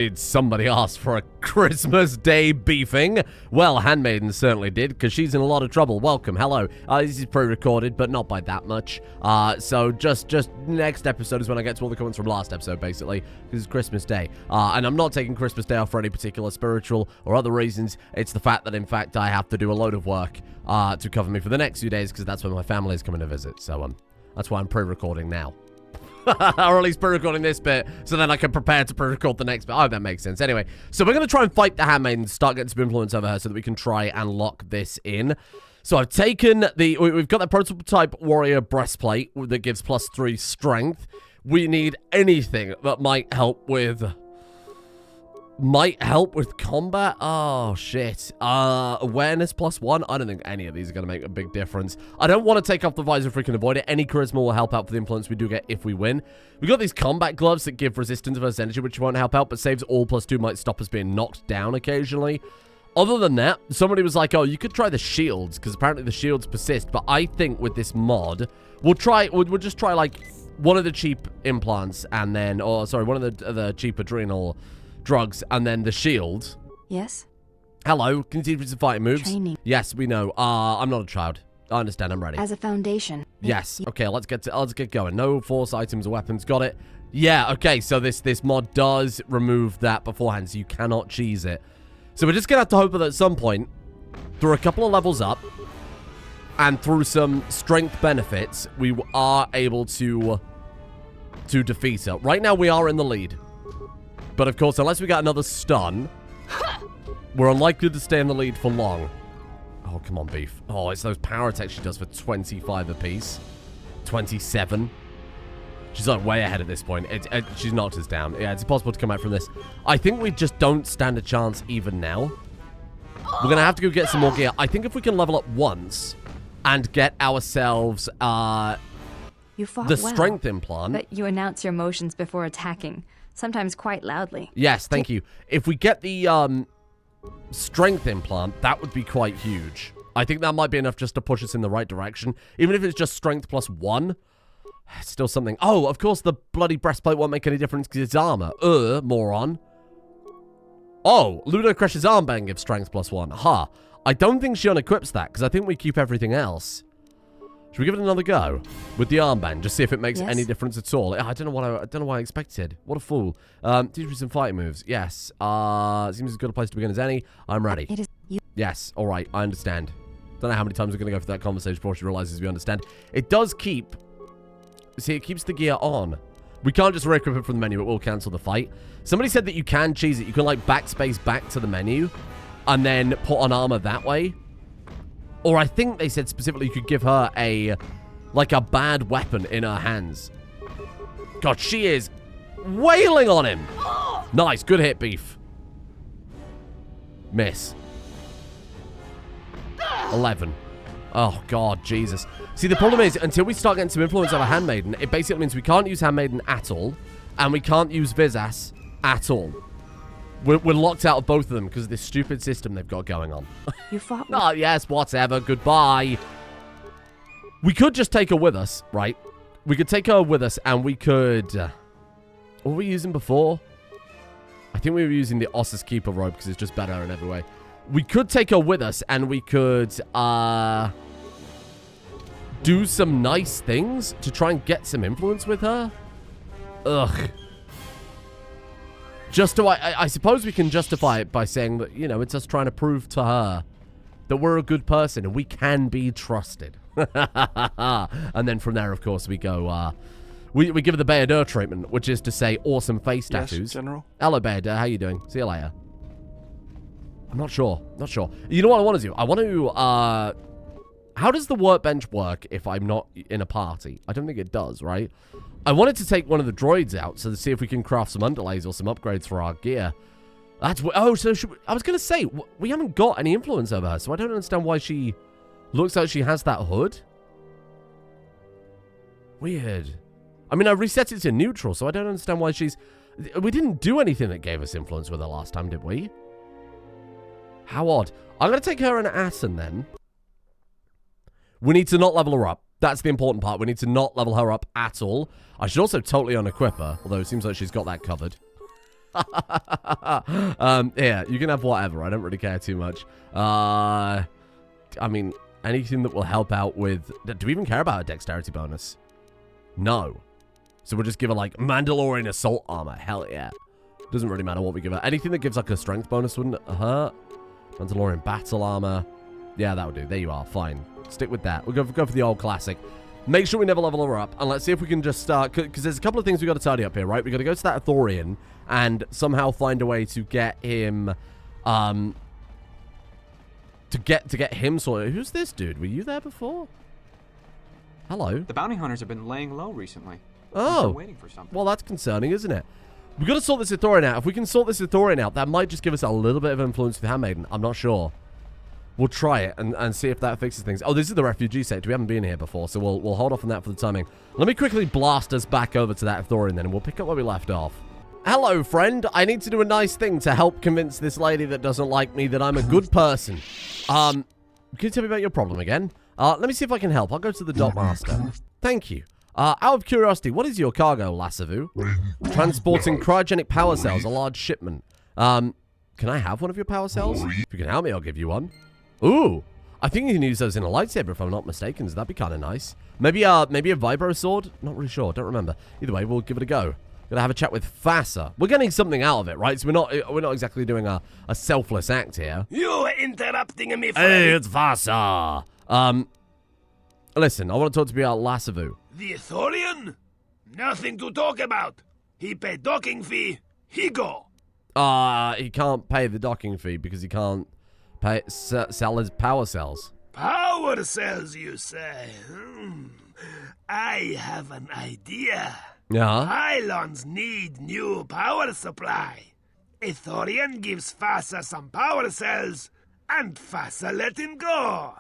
Did somebody ask for a Christmas Day beefing? Well, Handmaiden certainly did, because she's in a lot of trouble. Welcome, hello. This is pre-recorded, but not by that much. So just next episode is when I get to all the comments from last episode, basically, because it's Christmas Day. And I'm not taking Christmas Day off for any particular spiritual or other reasons. It's the fact that, in fact, I have to do a load of work to cover me for the next few days, because that's when my family is coming to visit. So that's why I'm pre-recording now. Or at least pre-recording this bit, so then I can prepare to pre-record the next bit. Oh, that makes sense. Anyway, so we're going to try and fight the Handmaiden, start getting some influence over her so that we can try and lock this in. So I've taken we've got that prototype warrior breastplate that gives +3 strength. We need anything that might help with combat. Oh, shit. Awareness +1. I don't think any of these are going to make a big difference. I don't want to take off the visor if we can avoid it. Any charisma will help out for the influence we do get if we win. We got these combat gloves that give resistance versus energy, which won't help out, but saves all +2 might stop us being knocked down occasionally. Other than that, somebody was like, oh, you could try the shields, because apparently the shields persist. But I think with this mod, we'll just try, like, one of the cheap implants and then, or sorry, one of the cheap adrenal drugs, and then the shield. Yes? Hello, can you teach me some fighting moves? Training. Yes, we know. I'm not a child. I understand, I'm ready. As a foundation. Yes. Okay, let's get going. No force items or weapons. Got it. Yeah, okay, so this mod does remove that beforehand, so you cannot cheese it. So we're just gonna have to hope that at some point, through a couple of levels up, and through some strength benefits, we are able to defeat her. Right now, we are in the lead. But of course, unless we get another stun, we're unlikely to stay in the lead for long. Oh, come on, Beef. Oh, it's those power attacks she does for 25 apiece. 27. She's like way ahead at this point. She's knocked us down. Yeah, it's impossible to come out from this. I think we just don't stand a chance even now. We're going to have to go get some more gear. I think if we can level up once and get ourselves You fought the well, strength implant. but you announce your motions before attacking, sometimes quite loudly. Yes, thank you. If we get the strength implant, that would be quite huge. I think that might be enough just to push us in the right direction. Even if it's just strength +1, it's still something. Oh, of course, the bloody breastplate won't make any difference because it's armor. Moron. Oh, Ludo Crash's armband gives strength +1. Ha. I don't think she unequips that because I think we keep everything else. Should we give it another go with the armband? Just see if it makes any difference at all. I don't know what I expected. What a fool. Teach me some fighting moves. Yes. Seems as good a place to begin as any. I'm ready. It is you. Yes. All right. I understand. Don't know how many times we're going to go through that conversation before she realizes we understand. It does keep. See, it keeps the gear on. We can't just re-equip it from the menu. It will cancel the fight. Somebody said that you can cheese it. You can like backspace back to the menu and then put on armor that way. Or I think they said specifically you could give her a bad weapon in her hands. God, she is wailing on him. Nice. Good hit, Beef. Miss. 11. Oh, God, Jesus. See, the problem is, until we start getting some influence over Handmaiden, it basically means we can't use Handmaiden at all, and we can't use Visas at all. We're locked out of both of them because of this stupid system they've got going on. You fought Oh, yes, whatever. Goodbye. We could just take her with us, right? We could take her with us, and we could... what were we using before? I think we were using the Ossus Keeper robe because it's just better in every way. We could take her with us, and we could do some nice things to try and get some influence with her. Ugh. I suppose we can justify it by saying that, you know, it's us trying to prove to her that we're a good person and we can be trusted. And then from there, of course, we go, we give her the Bayador treatment, which is to say awesome face tattoos. Yes, General. Hello, Bayador. How you doing? See you later. I'm not sure. Not sure. You know what I want to do? I want to, how does the workbench work if I'm not in a party? I don't think it does, right? I wanted to take one of the droids out so to see if we can craft some underlays or some upgrades for our gear. That's oh, so I was going to say, we haven't got any influence over her, so I don't understand why she looks like she has that hood. Weird. I mean, I reset it to neutral, so I don't understand why she's... We didn't do anything that gave us influence with her last time, did we? How odd. I'm going to take her and Atton then. We need to not level her up. That's the important part. We need to not level her up at all. I should also totally unequip her, although it seems like she's got that covered. Yeah, you can have whatever. I don't really care too much. I mean, anything that will help out with... Do we even care about a dexterity bonus? No. So we'll just give her, like, Mandalorian assault armor. Hell yeah. Doesn't really matter what we give her. Anything that gives, like, a strength bonus wouldn't hurt. Mandalorian battle armor. Yeah, that would do. There you are. Fine. Stick with that. We'll go for the old classic. Make sure we never level her up. And let's see if we can just start... Because there's a couple of things we got to tidy up here, right? We got to go to that Athorian and somehow find a way to get him... To get him sorted. Who's this dude? Were you there before? Hello. The bounty hunters have been laying low recently. Oh. I'm waiting for something. Well, that's concerning, isn't it? We've got to sort this Athorian out. If we can sort this Athorian out, that might just give us a little bit of influence with Handmaiden. I'm not sure. We'll try it and see if that fixes things. Oh, this is the refugee sector. We haven't been here before, so we'll hold off on that for the timing. Let me quickly blast us back over to that Athorian then, and we'll pick up where we left off. Hello, friend. I need to do a nice thing to help convince this lady that doesn't like me that I'm a good person. Can you tell me about your problem again? Let me see if I can help. I'll go to the dockmaster. Thank you. Out of curiosity, what is your cargo, Lassavu? Transporting cryogenic power cells, a large shipment. Can I have one of your power cells? If you can help me, I'll give you one. Ooh, I think you can use those in a lightsaber if I'm not mistaken. So that'd be kind of nice. Maybe a vibro sword? Not really sure. Don't remember. Either way, we'll give it a go. Gonna have a chat with Fassa. We're getting something out of it, right? So we're not exactly doing a selfless act here. You are interrupting me. Hey, it's Fassa. Listen, I want to talk to you about Lassavu. The Athorian? Nothing to talk about. He paid docking fee. He go. He can't pay the docking fee because he can't sell his power cells. Power cells, you say? I have an idea. Yeah? Pylons need new power supply. Athorian gives Fassa some power cells, and Fassa let him go.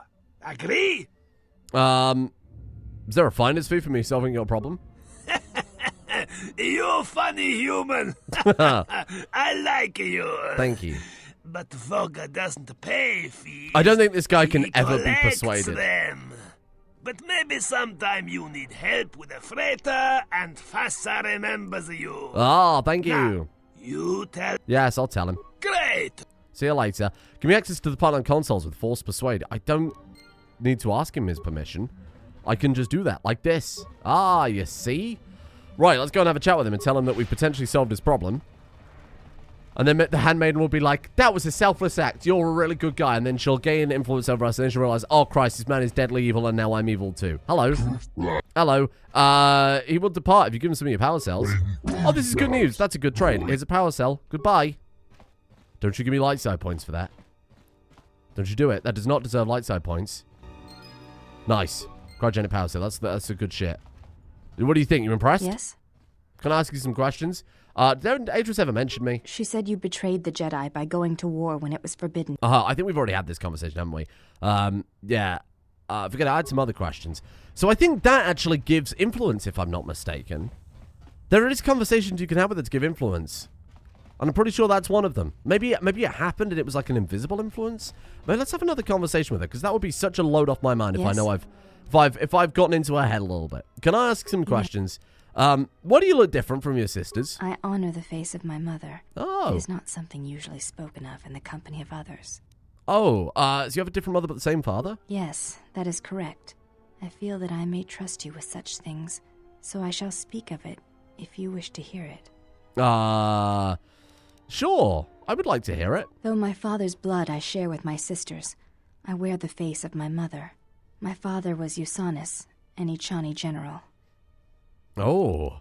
Agree? Is there a finder's fee for me solving your problem? You funny human. I like you. Thank you. But Voga doesn't pay fees. I don't think this guy can He ever be collects persuaded. them. But maybe sometime you need help with a freighter, and Fassa remembers you. Oh, thank you. Now, you tell... Yes, I'll tell him. Great! See you later. Give me access to the Pylon consoles with Force Persuade. I don't need to ask him his permission. I can just do that, like this. Ah, you see? Right, let's go and have a chat with him and tell him that we've potentially solved his problem. And then the handmaiden will be like, that was a selfless act. You're a really good guy. And then she'll gain influence over us. And then she'll realize, oh, Christ, this man is deadly evil. And now I'm evil too. Hello. Hello. He will depart if you give him some of your power cells. Oh, this is good news. That's a good trade. Here's a power cell. Goodbye. Don't you give me light side points for that. Don't you do it. That does not deserve light side points. Nice. Cryogenic power cell. That's a good shit. What do you think? You impressed? Yes? Can I ask you some questions? Did Adris ever mention me? She said you betrayed the Jedi by going to war when it was forbidden. I think we've already had this conversation, haven't we? Yeah. Forget I had some other questions. So I think that actually gives influence, if I'm not mistaken. There is conversations you can have with it to give influence. And I'm pretty sure that's one of them. Maybe it happened and it was like an invisible influence. But let's have another conversation with her, because that would be such a load off my mind if I know if I've gotten into her head a little bit. Can I ask some questions? Why do you look different from your sisters? I honor the face of my mother. Oh. It is not something usually spoken of in the company of others. Oh, so you have a different mother but the same father? Yes, that is correct. I feel that I may trust you with such things, so I shall speak of it if you wish to hear it. Sure. I would like to hear it. Though my father's blood I share with my sisters, I wear the face of my mother. My father was Usanus, an Ichani general. Oh.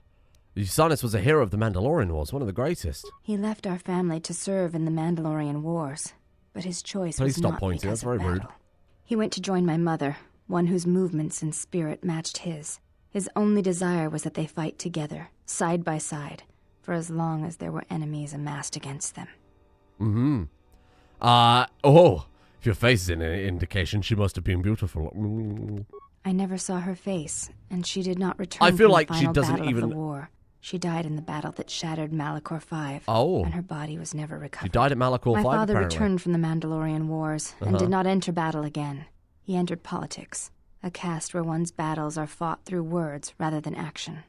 Usanus was a hero of the Mandalorian Wars, one of the greatest. He left our family to serve in the Mandalorian Wars, but his choice was not pointing. because That's very of rude. battle. He went to join my mother, one whose movements and spirit matched his. His only desire was that they fight together, side by side, for as long as there were enemies amassed against them. Mm-hmm. Oh, if your face is an indication, she must have been beautiful. I never saw her face, and she did not return I feel from like the she final doesn't battle even... of the war. She died in the battle that shattered Malachor 5, Oh. and her body was never recovered. She died at Malachor 5, My father apparently. returned from the Mandalorian Wars and did not enter battle again. He entered politics, a caste where one's battles are fought through words rather than action.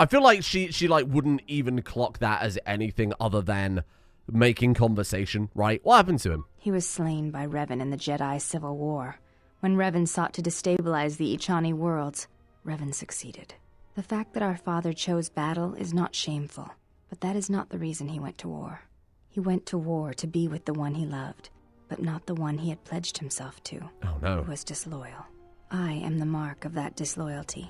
I feel like she like wouldn't even clock that as anything other than making conversation, right? What happened to him? He was slain by Revan in the Jedi Civil War. When Revan sought to destabilize the Ichani worlds, Revan succeeded. The fact that our father chose battle is not shameful, but that is not the reason he went to war. He went to war to be with the one he loved, but not the one he had pledged himself to. Oh no. He was disloyal. I am the mark of that disloyalty.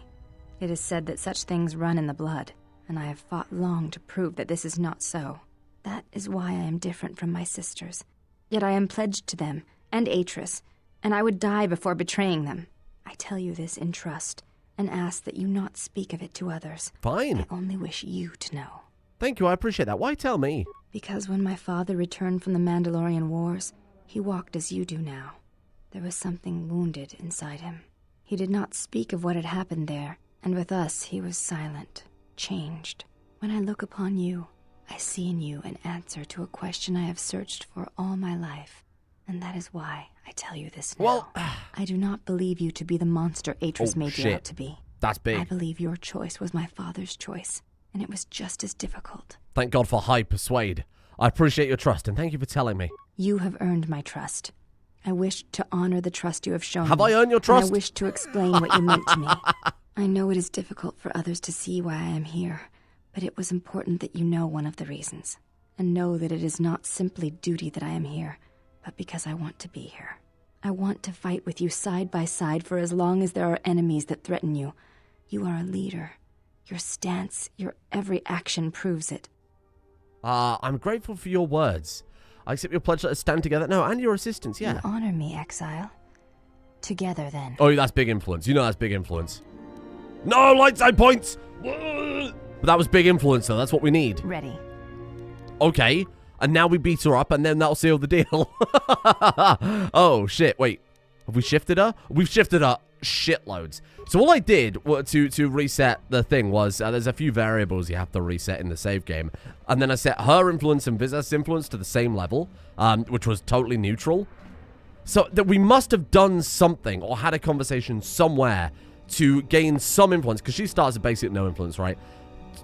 It is said that such things run in the blood, and I have fought long to prove that this is not so. That is why I am different from my sisters. Yet I am pledged to them, and Atris, and I would die before betraying them. I tell you this in trust, and ask that you not speak of it to others. Fine. I only wish you to know. Thank you, I appreciate that. Why tell me? Because when my father returned from the Mandalorian Wars, he walked as you do now. There was something wounded inside him. He did not speak of what had happened there, and with us he was silent, changed. When I look upon you, I see in you an answer to a question I have searched for all my life. And that is why I tell you this now. Well, I do not believe you to be the monster Atris made you out to be. That's big. I believe your choice was my father's choice, and it was just as difficult. Thank God for high persuade. I appreciate your trust, and thank you for telling me. You have earned my trust. I wish to honor the trust you have shown Have me. I earned your trust? And I wish to explain what you meant to me. I know it is difficult for others to see why I am here, but it was important that you know one of the reasons, and know that it is not simply duty that I am here, but because I want to be here. I want to fight with you side by side for as long as there are enemies that threaten you. You are a leader. Your stance, your every action proves it. I'm grateful for your words. I accept your pledge to stand together. No, and your assistance, yeah. You honor me, exile. Together, then. Oh, that's big influence. You know that's big influence. No, light side points! But that was big influence, though. That's what we need. Ready. Okay. And now we beat her up, and then that'll seal the deal. Oh, shit. Wait. Have we shifted her? We've shifted her shitloads. So all I did to reset the thing was, there's a few variables you have to reset in the save game. And then I set her influence and Viz's influence to the same level, which was totally neutral. So that we must have done something or had a conversation somewhere to gain some influence, because she starts at basic no influence, right?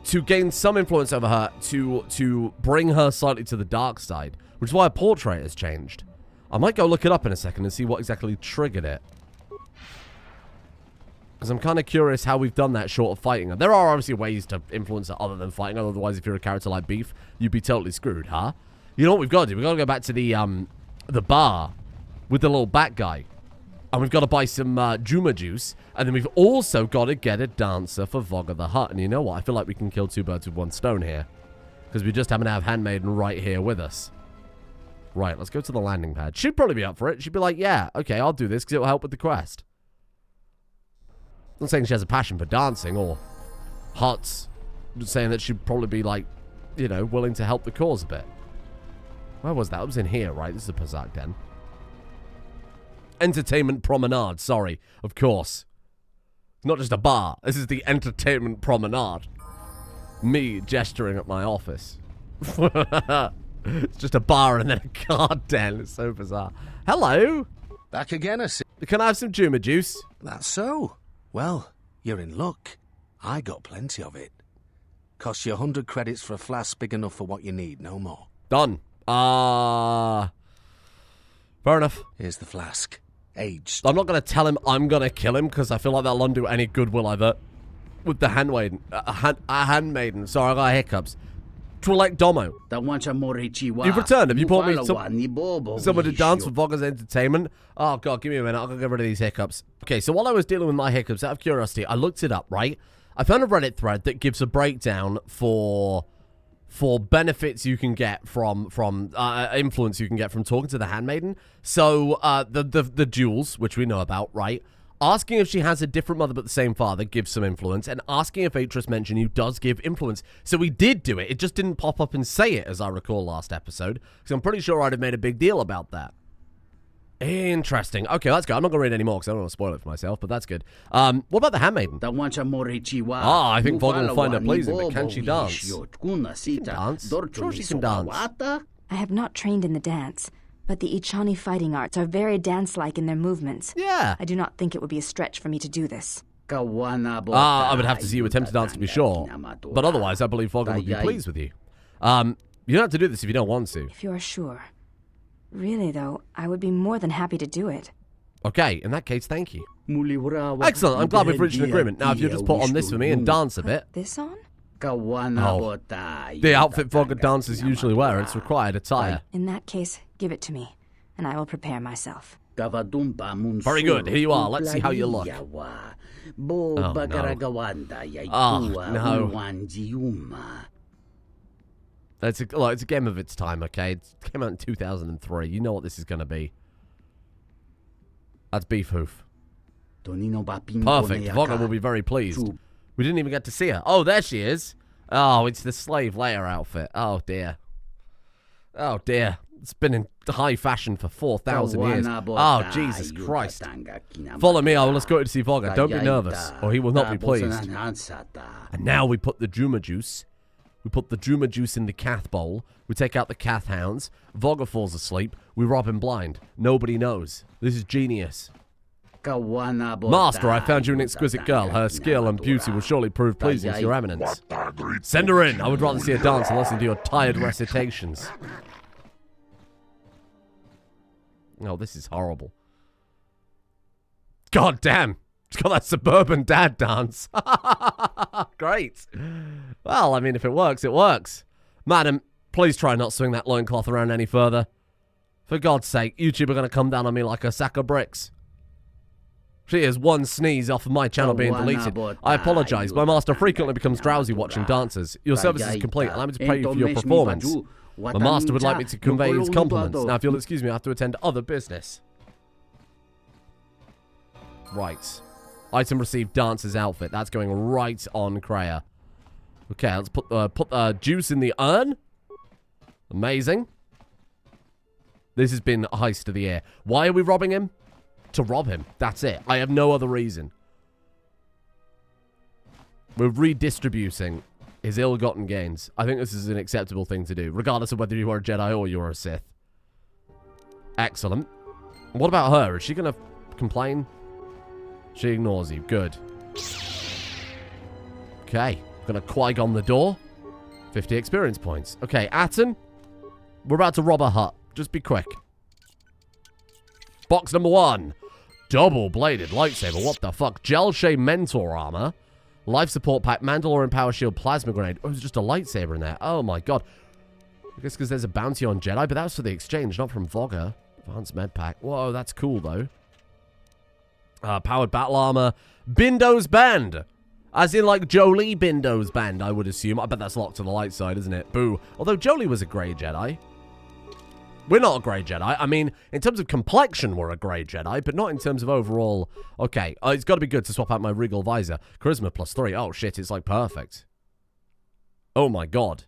To gain some influence over her, to bring her slightly to the dark side, which is why her portrait has changed. I might go look it up in a second and see what exactly triggered it. Because I'm kind of curious how we've done that short of fighting her. There are obviously ways to influence her other than fighting her. Otherwise, if you're a character like Beef, you'd be totally screwed, huh? You know what we've got to do? We've got to go back to the bar with the little bat guy. And we've got to buy some Juma juice. And then we've also got to get a dancer for Vogga the Hutt. And you know what? I feel like we can kill two birds with one stone here. Because we just happen to have Handmaiden right here with us. Right, let's go to the landing pad. She'd probably be up for it. She'd be like, yeah, okay, I'll do this because it will help with the quest. I'm not saying she has a passion for dancing or huts. I'm just saying that she'd probably be like, you know, willing to help the cause a bit. Where was that? It was in here, right? This is a Pazak Den. Entertainment Promenade, sorry. Of course. It's not just a bar. This is the Entertainment Promenade. Me gesturing at my office. It's just a bar and then a card den. It's so bizarre. Hello. Back again, I see. Can I have some Juma juice? That's so. Well, you're in luck. I got plenty of it. Costs you 100 credits for a flask big enough for what you need, no more. Done. Fair enough. Here's the flask. Aged. I'm not going to tell him I'm going to kill him because I feel like that'll undo any goodwill either. With the handmaiden. Handmaiden. Sorry, I got hiccups. Twilek Domo. You've returned. Have you brought me someone to dance for Vogga's entertainment? Oh, God, give me a minute. I'll go get rid of these hiccups. Okay, so while I was dealing with my hiccups, out of curiosity, I looked it up, right? I found a Reddit thread that gives a breakdown for benefits you can get from influence you can get from talking to the handmaiden. So, the duels, which we know about, right? Asking if she has a different mother but the same father gives some influence, and asking if Atris mentioned you does give influence. So we did do it. It just didn't pop up and say it, as I recall last episode, because I'm pretty sure I'd have made a big deal about that. Interesting. Okay, that's good. I'm not going to read any more because I don't want to spoil it for myself, but that's good. What about the handmaiden? I think Vogga will find her pleasing, but can she dance? She can dance. Sure she can dance. I have not trained in the dance, but the Ichani fighting arts are very dance-like in their movements. Yeah. I do not think it would be a stretch for me to do this. I would have to see you attempt to dance to be sure. But otherwise, I believe Vogger would be pleased with you. You don't have to do this if you don't want to. If you're sure. Really, though, I would be more than happy to do it. Okay, in that case, thank you. Excellent, I'm glad we've reached an agreement. Now, if you'll just put on this for me and dance a bit. This on? Oh. The outfit Vogger dancers usually wear, it's required attire. In that case, give it to me, and I will prepare myself. Very good, here you are. Let's see how you look. Oh, no. Oh, no. It's a game of its time, okay? It came out in 2003. You know what this is going to be. That's Beef Hoof. Perfect. Vogger will be very pleased. We didn't even get to see her. Oh, there she is. Oh, it's the slave Leia outfit. Oh, dear. Oh, dear. It's been in high fashion for 4,000 years. Oh, Jesus Christ. Follow me. I will escort you to see Vogger. Don't be nervous, or he will not be pleased. And now we put the Juma juice. We put the Juma juice in the Cath bowl. We take out the Cath hounds. Vogger falls asleep. We rob him blind. Nobody knows. This is genius. Master, I found you an exquisite girl. Her skill and beauty will surely prove pleasing to your eminence. Send her in. I would rather see her dance than listen to your tired recitations. Oh, this is horrible. God damn. It's got that suburban dad dance. Great. Well, I mean, if it works, it works. Madam, please try not swing that loincloth around any further. For God's sake, YouTube are going to come down on me like a sack of bricks. She is one sneeze off of my channel being deleted. I apologize. My master frequently becomes drowsy watching dancers. Your service is complete. Allow me to pray you for your performance. My master would like me to convey his compliments. Now, if you'll excuse me, I have to attend other business. Right. Item received dancer's outfit. That's going right on Kreia. Okay, let's put juice in the urn. Amazing. This has been a heist of the year. Why are we robbing him? To rob him. That's it. I have no other reason. We're redistributing his ill-gotten gains. I think this is an acceptable thing to do, regardless of whether you are a Jedi or you're a Sith. Excellent. What about her? Is she going to complain? She ignores you. Good. Okay. Gonna Qui-Gon the door. 50 experience points. Okay, Atton. We're about to rob a hut. Just be quick. Box number 1. Double-bladed lightsaber. What the fuck? Gel Shade Mentor armor. Life support pack. Mandalorian power shield. Plasma grenade. Oh, there's just a lightsaber in there. Oh my god. I guess because there's a bounty on Jedi, but that was for the exchange, not from Vogger. Advanced med pack. Whoa, that's cool though. Powered battle armor. Bindo's band. As in, like, Jolie Bindo's band, I would assume. I bet that's locked to the light side, isn't it? Boo. Although Jolie was a grey Jedi. We're not a grey Jedi. I mean, in terms of complexion, we're a grey Jedi, but not in terms of overall... Okay, it's got to be good to swap out my regal visor. Charisma +3. Oh, shit, it's, like, perfect. Oh, my God.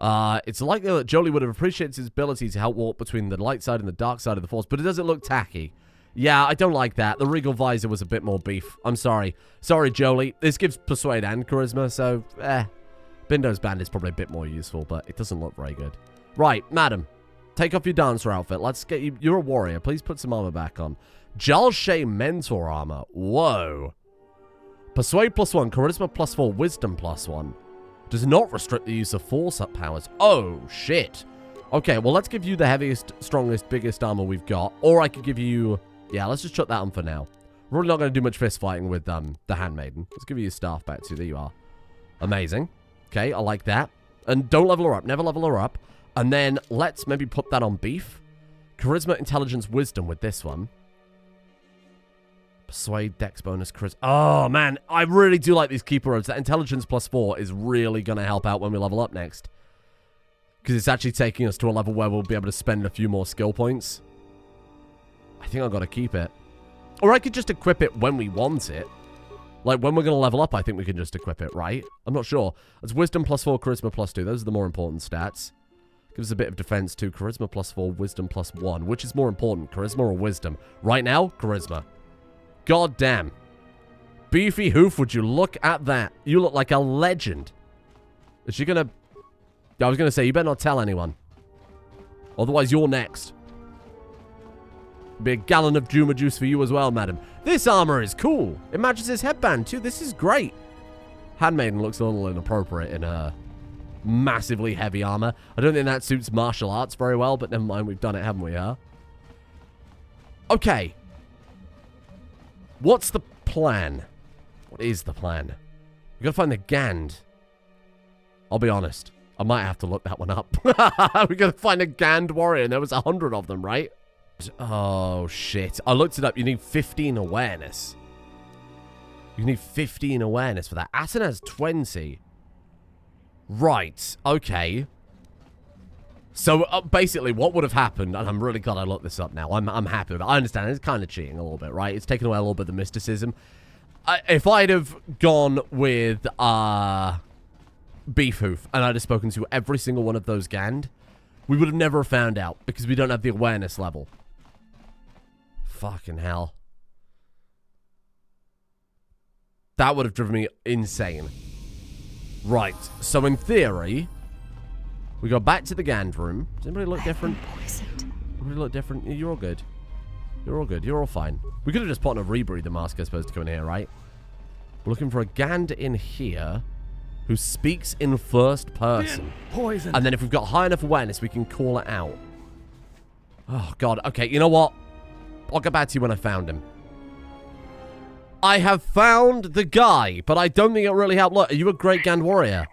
It's likely that Jolie would have appreciated his ability to help walk between the light side and the dark side of the Force, but it doesn't look tacky. Yeah, I don't like that. The regal visor was a bit more beef. I'm sorry. Sorry, Jolie. This gives Persuade and Charisma, so, Bindo's band is probably a bit more useful, but it doesn't look very good. Right, madam. Take off your dancer outfit. Let's get you... You're a warrior. Please put some armor back on. Jal Shea Mentor armor. Whoa. Persuade +1. Charisma +4. Wisdom +1. Does not restrict the use of force-up powers. Oh, shit. Okay, well, let's give you the heaviest, strongest, biggest armor we've got. Or I could give you... Yeah, let's just chuck that on for now. We're really not going to do much fist fighting with the Handmaiden. Let's give you your staff back too. There you are. Amazing. Okay, I like that. And don't level her up. Never level her up. And then let's maybe put that on Beef. Charisma, Intelligence, Wisdom with this one. Persuade, Dex bonus, Charisma. Oh, man. I really do like these keeper roads. That Intelligence +4 is really going to help out when we level up next. Because it's actually taking us to a level where we'll be able to spend a few more skill points. I think I've got to keep it. Or I could just equip it when we want it. Like, when we're going to level up, I think we can just equip it, right? I'm not sure. It's Wisdom +4, Charisma +2. Those are the more important stats. Gives us a bit of defense, too. Charisma +4, Wisdom +1. Which is more important, Charisma or Wisdom? Right now, Charisma. God damn. Beefy Hoof, would you look at that? You look like a legend. Is she going to... I was going to say, you better not tell anyone. Otherwise, you're next. Be a gallon of Juma juice for you as well, madam. This armor is cool. It matches his headband, too. This is great. Handmaiden looks a little inappropriate in a massively heavy armor. I don't think that suits martial arts very well, but never mind. We've done it, haven't we, huh? Okay. What's the plan? What is the plan? We gotta find the Gand. I'll be honest. I might have to look that one up. We gotta find a Gand warrior, and there was 100 of them, right? Oh, shit. I looked it up. You need 15 awareness. You need 15 awareness for that. Atton has 20. Right. Okay. So, basically, what would have happened, and I'm really glad I looked this up now. I'm happy with it. I understand it's kind of cheating a little bit, right? It's taken away a little bit of the mysticism. If I'd have gone with Beef Hoof, and I'd have spoken to every single one of those Gand, we would have never found out, because we don't have the awareness level. Fucking hell. That would have driven me insane. Right, so in theory, we go back to the Gand room. Does anybody look different? Anybody look different? You're all good. You're all good. You're all fine. We could have just put on a rebreather mask, I suppose, to come in here, right? We're looking for a Gand in here who speaks in first person. And then if we've got high enough awareness, we can call it out. Oh, God. Okay, you know what? I'll get back to you when I found him. I have found the guy, but I don't think it really helped. Look, are you a great Gand warrior?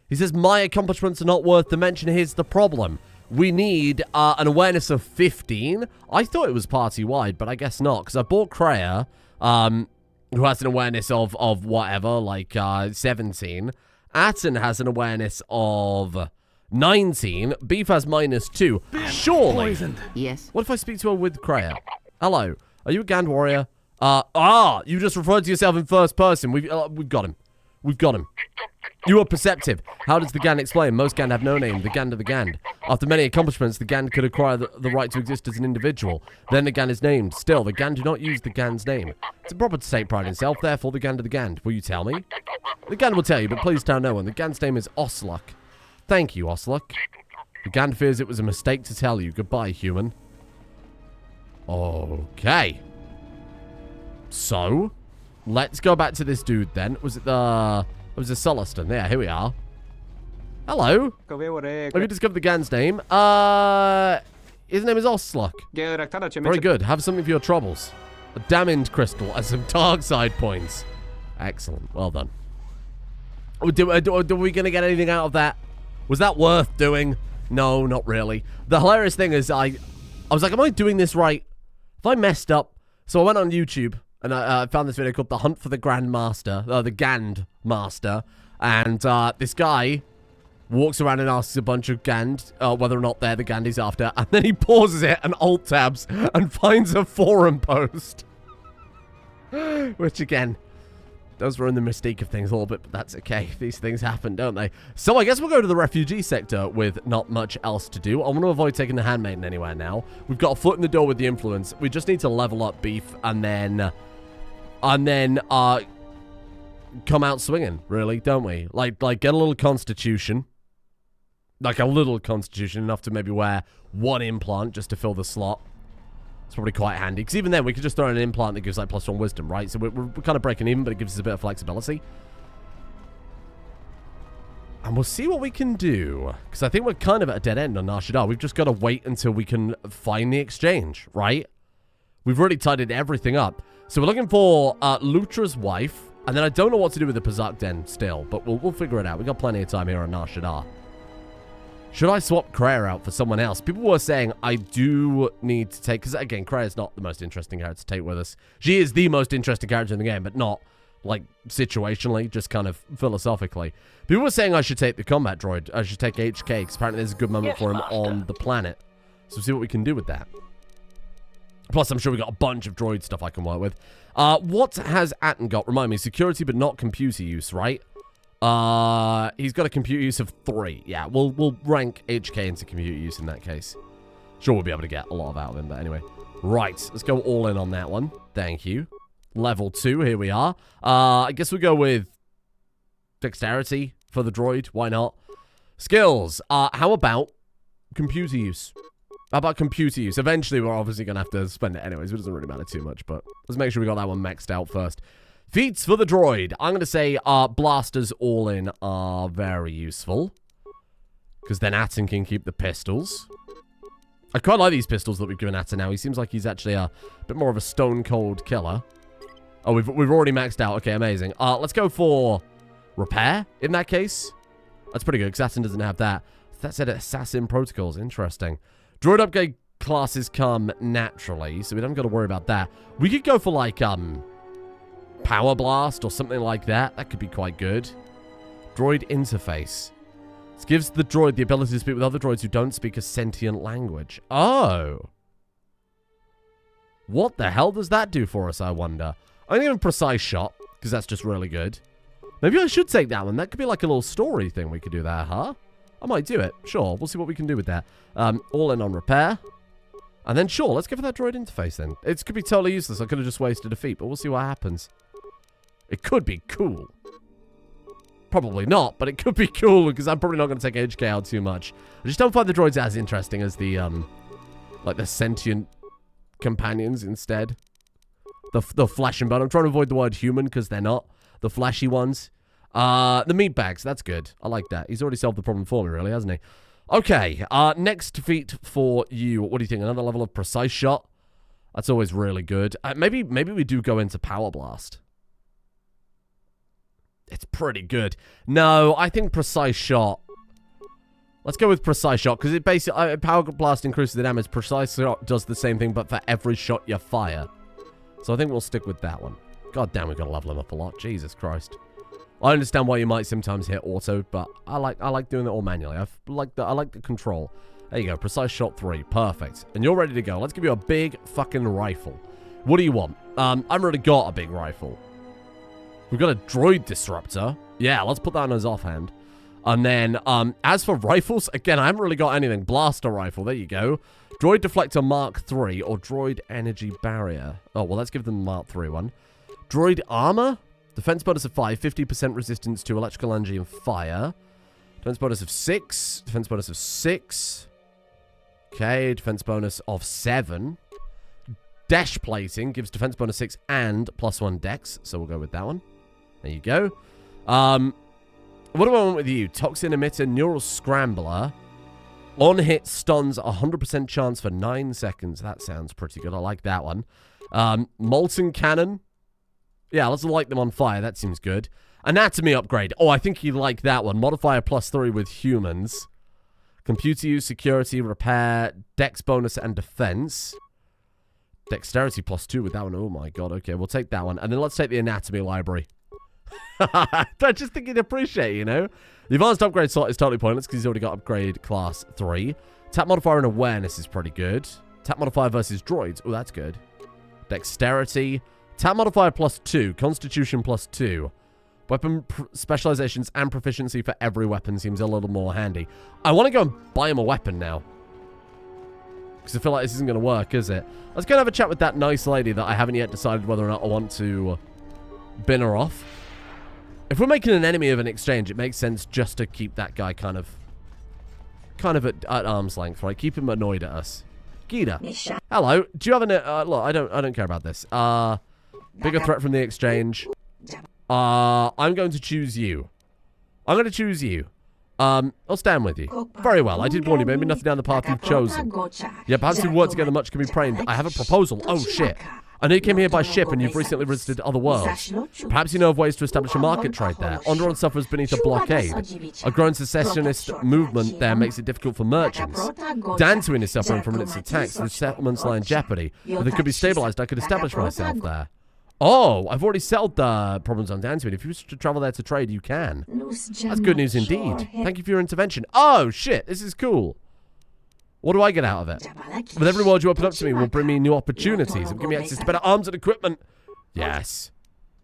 He says, my accomplishments are not worth the mention. Here's the problem. We need an awareness of 15. I thought it was party-wide, but I guess not, because I bought Kreia, who has an awareness of whatever, like 17. Atton has an awareness of 19. Beef has -2. Surely. Poisoned. Yes. What if I speak to her with Kreia? Hello. Are you a Gand warrior? You just referred to yourself in first person. We've got him. We've got him. You are perceptive. How does the Gand explain? Most Gand have no name. The Gand are the Gand. After many accomplishments, the Gand could acquire the right to exist as an individual. Then the Gand is named. Still, the Gand do not use the Gand's name. It's improper to take pride in self, therefore the Gand are the Gand. Will you tell me? The Gand will tell you, but please tell no one. The Gand's name is Osluk. Thank you, Osluk. The Gand fears it was a mistake to tell you. Goodbye, human. Okay. So, let's go back to this dude then. Was it the... It was a Soliston. Yeah, here we are. Hello. Have you discovered the Gand's name? His name is Osluk. Very good. Have something for your troubles. A damned crystal and some dark side points. Excellent. Well done. Are we going to get anything out of that? Was that worth doing? No, not really. The hilarious thing is I was like, am I doing this right? If I messed up... So I went on YouTube and I found this video called The Hunt for the Grand Master. The Gand Master. And this guy walks around and asks a bunch of Gand whether or not they're the Gand he's after. And then he pauses it and alt-tabs and finds a forum post. Which, again, does ruin the mystique of things a little bit, but that's okay. These things happen, don't they? So I guess we'll go to the refugee sector with not much else to do. I want to avoid taking the handmaiden anywhere now. We've got a foot in the door with the influence. We just need to level up Beef and then come out swinging, really, don't we? Like get a little constitution. Like a little constitution, enough to maybe wear one implant just to fill the slot. It's probably quite handy, because even then, we could just throw in an implant that gives, like, +1 wisdom, right? So we're kind of breaking even, but it gives us a bit of flexibility. And we'll see what we can do, because I think we're kind of at a dead end on Nar Shaddaa. We've just got to wait until we can find the exchange, right? We've really tidied everything up. So we're looking for Lutra's wife, and then I don't know what to do with the Pazak Den still, but we'll figure it out. We've got plenty of time here on Nar Shaddaa. Should I swap Kreia out for someone else? People were saying I do need to take... Because, again, Kreia's not the most interesting character to take with us. She is the most interesting character in the game, but not, like, situationally, just kind of philosophically. People were saying I should take the combat droid. I should take HK, because apparently there's a good moment for him on the planet. So see what we can do with that. Plus, I'm sure we got a bunch of droid stuff I can work with. What has Atton got? Remind me, security but not computer use, right? He's got a computer use of 3. Yeah, we'll rank HK into computer use in that case. Sure, we'll be able to get a lot of out of him, but anyway. Right, let's go all in on that one. Thank you. Level 2, here we are. I guess we'll go with dexterity for the droid. Why not? Skills. How about computer use? How about computer use? Eventually, we're obviously going to have to spend it anyways. It doesn't really matter too much, but let's make sure we got that one maxed out first. Feats for the droid. I'm going to say blasters all in are very useful. Because then Atton can keep the pistols. I quite like these pistols that we've given Atton now. He seems like he's actually a bit more of a stone-cold killer. Oh, we've already maxed out. Okay, amazing. Let's go for repair in that case. That's pretty good because Atton doesn't have that. That said, assassin protocols. Interesting. Droid upgrade classes come naturally, so we don't got to worry about that. We could go for, like, Power Blast or something like that. That could be quite good. Droid interface. This gives the droid the ability to speak with other droids who don't speak a sentient language. Oh. What the hell does that do for us, I wonder? I'm going to give him Precise Shot, because that's just really good. Maybe I should take that one. That could be like a little story thing we could do there, huh? I might do it. Sure, we'll see what we can do with that. All in on repair. And then, sure, let's go for that droid interface then. It could be totally useless. I could have just wasted a feat, but we'll see what happens. It could be cool. Probably not, but it could be cool, because I'm probably not going to take HK out too much. I just don't find the droids as interesting as the, like the sentient companions instead. The flesh and bone. I'm trying to avoid the word human, because they're not. The fleshy ones. The meat bags, that's good. I like that. He's already solved the problem for me, really, hasn't he? Okay, next feat for you. What do you think? Another level of Precise Shot? That's always really good. Maybe we do go into Power Blast. It's pretty good. No, I think Precise Shot. Let's go with Precise Shot, because it basically... Power Blast increases the damage. Precise Shot does the same thing, but for every shot you fire. So I think we'll stick with that one. God damn, we've got to level him up a lot. Jesus Christ. I understand why you might sometimes hit auto, but I like doing it all manually. I like the control. There you go, Precise Shot 3. Perfect. And you're ready to go. Let's give you a big fucking rifle. What do you want? I've already got a big rifle. We've got a droid disruptor. Yeah, let's put that on his offhand. And then, as for rifles, again, I haven't really got anything. Blaster rifle, there you go. Droid Deflector Mark III or Droid Energy Barrier. Oh, well, let's give them the Mark III one. Droid Armor. Defense bonus of 5, 50% resistance to electrical energy and fire. Defense bonus of 6. Defense bonus of 6. Okay, defense bonus of 7. Dash plating gives defense bonus 6 and +1 dex. So we'll go with that one. There you go. What do I want with you? Toxin emitter, neural scrambler. On hit stuns 100% chance for 9 seconds. That sounds pretty good. I like that one. Molten cannon. Yeah, let's light them on fire. That seems good. Anatomy upgrade. Oh, I think you like that one. Modifier +3 with humans. Computer use, security, repair, dex bonus, and defense. Dexterity +2 with that one. Oh my god. Okay, we'll take that one. And then let's take the anatomy library. I just think you'd appreciate it, you know? The advanced upgrade slot is totally pointless because he's already got upgrade class 3. Tap modifier and awareness is pretty good. Tap modifier versus droids. Oh, that's good. Dexterity. Tap modifier +2. Constitution +2. Weapon specializations and proficiency for every weapon seems a little more handy. I want to go and buy him a weapon now. Because I feel like this isn't going to work, is it? Let's go and have a chat with that nice lady that I haven't yet decided whether or not I want to bin her off. If we're making an enemy of an exchange, it makes sense just to keep that guy kind of at arm's length, right? Keep him annoyed at us. Gita. Hello. Do you have an... look, I don't care about this. Bigger threat from the exchange. I'm going to choose you. I'm going to choose you. I'll stand with you. Very well. I did warn you, maybe nothing down the path you've chosen. Yeah, perhaps if we work together, much can be praised. I have a proposal. Oh, shit. I know you came here by ship and you've recently visited other worlds. Perhaps you know of ways to establish a market trade there. Onderon suffers beneath a blockade. A growing secessionist movement there makes it difficult for merchants. Dantooine is suffering from its attacks. The settlements lie in jeopardy. If they could be stabilized, I could establish myself there. Oh, I've already settled the problems on Dantooine. If you wish to travel there to trade, you can. That's good news indeed. Thank you for your intervention. Oh, shit. This is cool. What do I get out of it? With every world you open up to me will bring me new opportunities and give me access to better arms and equipment. Yes.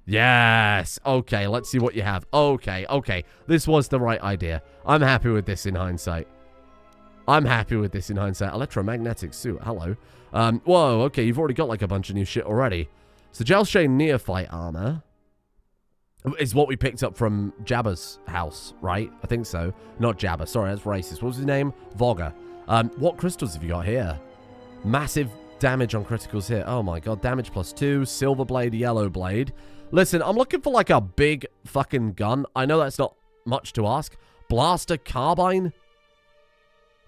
Yes. Okay, let's see what you have. Okay, okay. This was the right idea. I'm happy with this in hindsight. I'm happy with this in hindsight. Electromagnetic suit. Hello. Whoa, okay. You've already got like a bunch of new shit already. So Jalshain Neophyte armor is what we picked up from Jabba's house, right? I think so. Not Jabba. Sorry, that's racist. What was his name? Vogger. What crystals have you got here? Massive damage on criticals here. Oh my god, damage +2, silver blade, yellow blade. Listen, I'm looking for like a big fucking gun. I know that's not much to ask. Blaster carbine?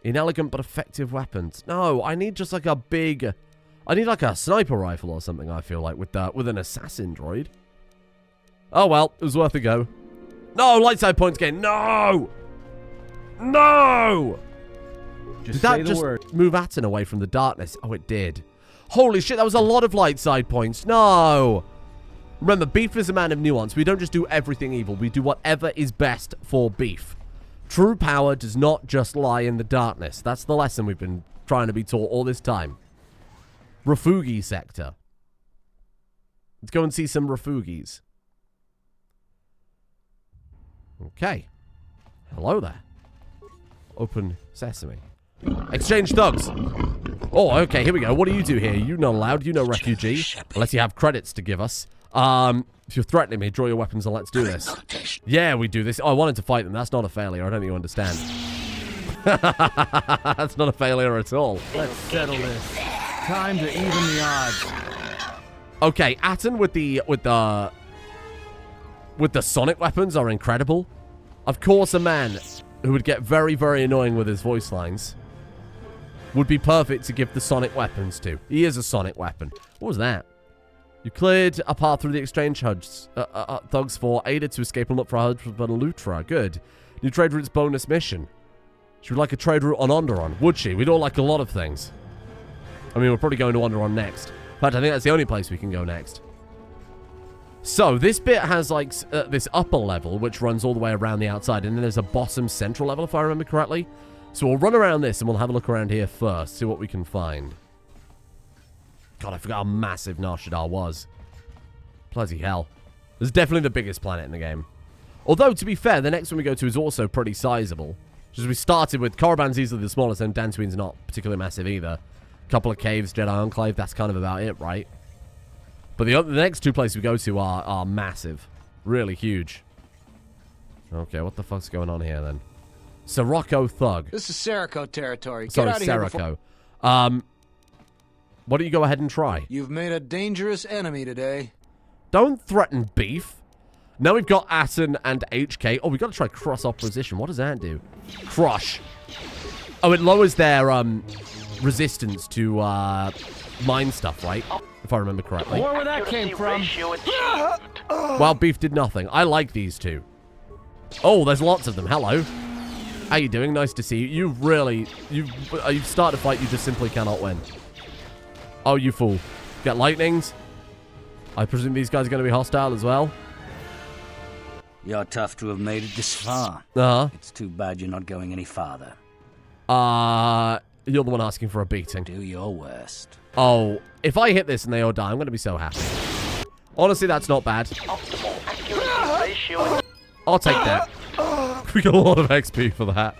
Inelegant but effective weapons. No, I need just like a big... I need like a sniper rifle or something, I feel like, with an assassin droid. Oh well, it was worth a go. No, light side points gain. No! No! Did that just move Atton away from the darkness? Oh, it did. Holy shit, that was a lot of light side points. No! Remember, Beef is a man of nuance. We don't just do everything evil. We do whatever is best for Beef. True power does not just lie in the darkness. That's the lesson we've been trying to be taught all this time. Refugi sector. Let's go and see some refugis. Okay. Hello there. Open sesame. Exchange thugs. Oh, okay, here we go. What do you do here? You're not allowed. You're no refugee. Unless you have credits to give us. If you're threatening me, draw your weapons and let's do this. Yeah, we do this. Oh, I wanted to fight them. That's not a failure. I don't think you understand. That's not a failure at all. Let's settle this. Time to even the odds. Okay, Atton with the sonic weapons are incredible. Of course, a man who would get very, very annoying with his voice lines would be perfect to give the sonic weapons to. He is a sonic weapon. What was that? You cleared a path through the exchange thugs for Ada to escape and look for her husband Lutra. Good. New trade route's bonus mission. She would like a trade route on Onderon, would she? We'd all like a lot of things. I mean, we're probably going to Onderon next. In fact, I think that's the only place we can go next. So, this bit has, like, this upper level, which runs all the way around the outside, and then there's a bottom central level, if I remember correctly. So, we'll run around this, and we'll have a look around here first, see what we can find. God, I forgot how massive Nar Shaddaa was. Bloody hell. This is definitely the biggest planet in the game. Although, to be fair, the next one we go to is also pretty sizable. Just we started with Korriban's easily the smallest, and Dantooine's not particularly massive either. Couple of caves, Jedi Enclave, that's kind of about it, right? But the next two places we go to are massive. Really huge. Okay, what the fuck's going on here, then? Sirocco Thug. This is Serico territory. Sorry, Serico. Why don't you go ahead and try? You've made a dangerous enemy today. Don't threaten Beef. Now we've got Atton and HK. Oh, we've got to try cross opposition. What does that do? Crush. Oh, it lowers their resistance to mine stuff, right? If I remember correctly. More where that came from. Well, Beef did nothing. I like these two. Oh, there's lots of them. Hello. How you doing? Nice to see you. You've started a fight you just simply cannot win. Oh, you fool. Get lightnings? I presume these guys are going to be hostile as well? You're tough to have made it this far. Uh-huh. It's too bad you're not going any farther. You're the one asking for a beating. Do your worst. Oh, if I hit this and they all die, I'm going to be so happy. Honestly, that's not bad. I'll take that. We got a lot of XP for that.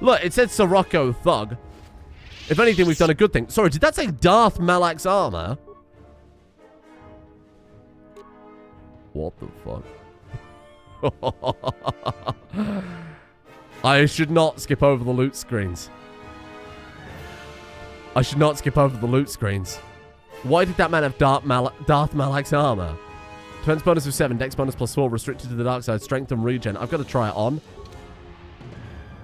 Look, it said Sirocco Thug. If anything, we've done a good thing. Sorry, did that say Darth Malak's armor? What the fuck? I should not skip over the loot screens. I should not skip over the loot screens. Why did that man have Darth Malak's armor? Defense bonus of 7, dex bonus +4, restricted to the dark side, strength and regen. I've got to try it on.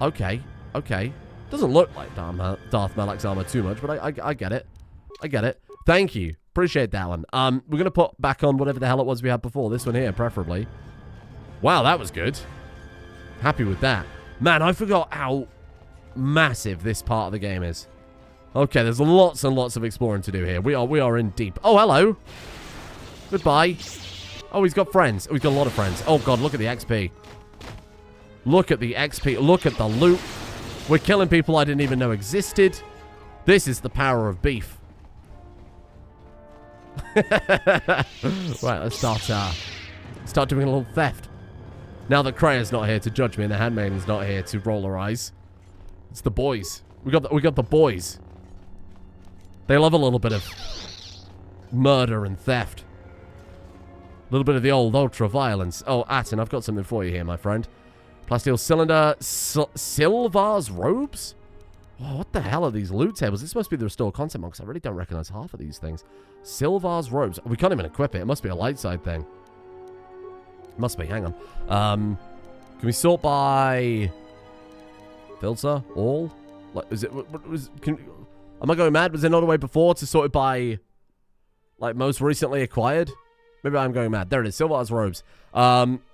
Okay, okay. Doesn't look like Darth Malak's armor too much, but I get it. I get it. Thank you. Appreciate that one. We're going to put back on whatever the hell it was we had before. This one here, preferably. Wow, that was good. Happy with that. Man, I forgot how massive this part of the game is. Okay, there's lots and lots of exploring to do here. We are in deep. Oh, hello. Goodbye. Oh, he's got friends. Oh, he's got a lot of friends. Oh, God, look at the XP. Look at the XP. Look at the loot. We're killing people I didn't even know existed. This is the power of Beef. Right, let's start doing a little theft. Now that Krea's not here to judge me and the Handmaiden's not here to roll her eyes. It's the boys. We got the boys. They love a little bit of murder and theft. A little bit of the old ultra-violence. Oh, Atton, I've got something for you here, my friend. Plasteel cylinder. Silvar's robes? Oh, what the hell are these loot tables? This must be the restored content box. I really don't recognize half of these things. Silvar's robes. We can't even equip it. It must be a light side thing. It must be. Hang on. Can we sort by filter? All? Like, is it... am I going mad? Was there not a way before to sort it by... like, most recently acquired? Maybe I'm going mad. There it is. Silvar's robes.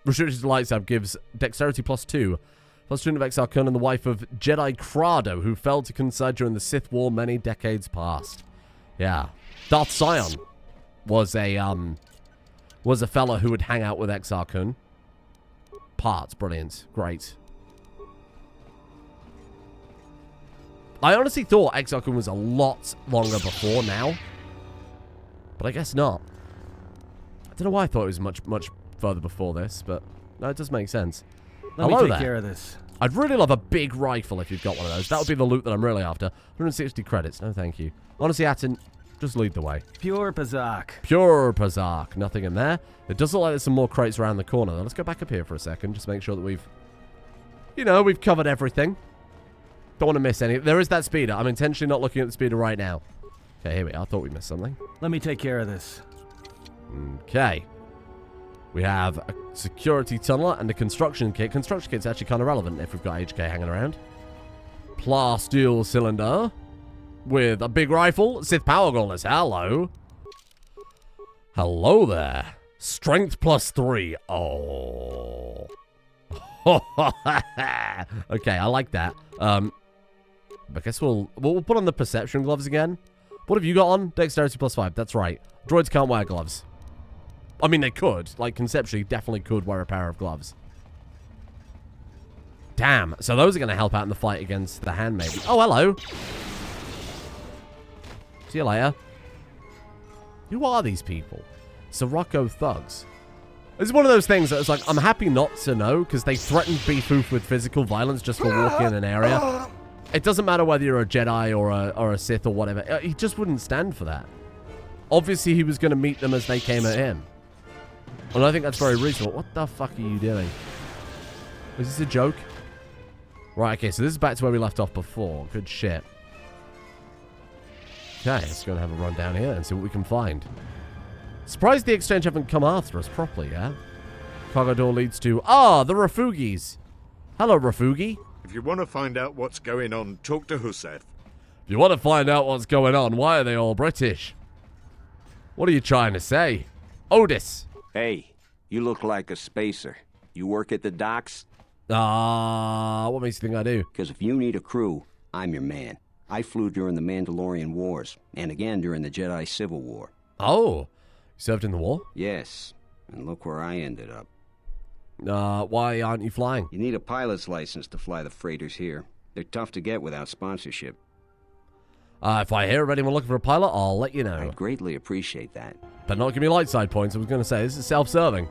Restricted to light side gives dexterity +2. Plus student of Exar Kun and the wife of Jedi Crado, who fell to coincide during the Sith War many decades past. Yeah. Darth Sion was a fella who would hang out with Exar Kun. Parts. Brilliant. Great. I honestly thought Exar Kun was a lot longer before now. But I guess not. I don't know why I thought it was much further before this, but no, it does make sense. Let me take care of this. I'd really love a big rifle if you've got one of those. That would be the loot that I'm really after. 160 credits. No, thank you. Honestly, Atton, just lead the way. Pure Pazak. Pure Pazak. Nothing in there. It does look like there's some more crates around the corner, though. Let's go back up here for a second. Just make sure that we've... you know, we've covered everything. Don't want to miss any. There is that speeder. I'm intentionally not looking at the speeder right now. Okay, here we are. I thought we missed something. Let me take care of this. Okay. We have a security tunnel and a construction kit. Construction kit's actually kind of relevant if we've got HK hanging around. Plasteel cylinder with a big rifle. Sith power gauntlets. Hello. Hello there. Strength +3. Oh. Okay, I like that. I guess we'll put on the perception gloves again. What have you got on? Dexterity +5. That's right. Droids can't wear gloves. I mean, they could. Like, conceptually, definitely could wear a pair of gloves. Damn. So those are going to help out in the fight against the handmaid. Oh, hello. See you later. Who are these people? Sirocco thugs. It's one of those things that it's like, I'm happy not to know, because they threatened Beef Hoof with physical violence just for walking in an area. It doesn't matter whether you're a Jedi or a Sith or whatever. He just wouldn't stand for that. Obviously, he was going to meet them as they came at him. And I think that's very reasonable. What the fuck are you doing? Is this a joke? Right, okay, so this is back to where we left off before. Good shit. Okay, let's go and have a run down here and see what we can find. Surprised the exchange haven't come after us properly, yeah? Cargo door leads to... ah, the Rafugis. Hello, Rafugi. If you want to find out what's going on, talk to Huseth. If you want to find out what's going on, why are they all British? What are you trying to say? Otis. Hey, you look like a spacer. You work at the docks? What makes you think I do? Because if you need a crew, I'm your man. I flew during the Mandalorian Wars, and again during the Jedi Civil War. Oh, you served in the war? Yes, and look where I ended up. Why aren't you flying? You need a pilot's license to fly the freighters here. They're tough to get without sponsorship. If I hear of anyone looking for a pilot, I'll let you know. I'd greatly appreciate that. But not give me light side points. I was going to say, this is self-serving.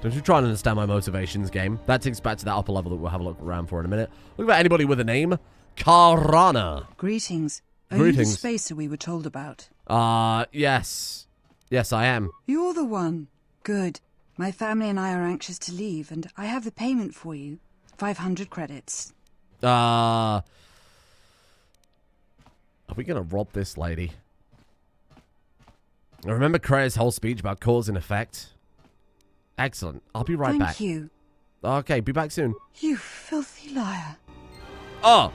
Don't you try and understand my motivations, game. That takes us back to that upper level that we'll have a look around for in a minute. Look about anybody with a name. Karana. Greetings. Are Greetings. you the spacer we were told about? Yes. Yes, I am. You're the one. Good. My family and I are anxious to leave, and I have the payment for you. 500 credits. Are we going to rob this lady? I remember Krea's whole speech about cause and effect. Excellent. I'll be right back. Thank you. Okay, be back soon. You filthy liar. Oh!